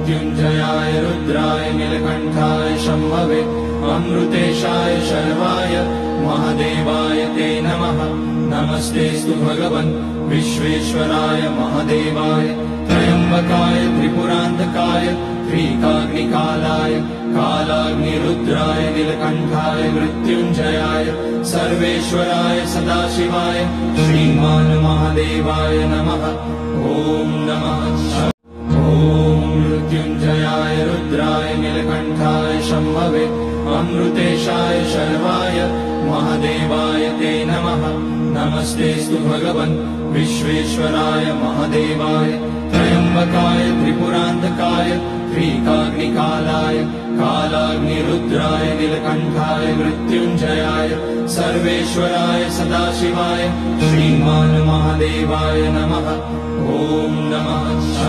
मृत्युञ्जयाय रुद्राय नीलकण्ठाय शम्भवे अमृतेशाय शर्वाय महादेवाय ते नमः। नमस्तेऽस्तु भगवन् विश्वेश्वराय महादेवाय त्र्यम्बकाय त्रिपुरान्तकाय त्रिकाग्निकालाय कालाग्निरुद्राय नीलकण्ठाय मृत्युञ्जयाय सर्वेश्वराय सदाशिवाय श्रीमान् महादेवाय नमः। ॐ नमः। ॐ मृत्युञ्जयाय रुद्राय नीलकण्ठाय शम्भवे अमृतेशाय शर्वाय महादेवाय ते नमः। नमस्तेऽस्तु भगवन् विश्वेश्वराय महादेवाय त्र्यम्बकाय त्रिपुरान्तकाय त्रिकाग्निकालाय कालाग्निरुद्राय नीलकण्ठाय मृत्युञ्जयाय सर्वेश्वराय सदाशिवाय श्रीमान् महादेवाय नमः। ॐ नमः।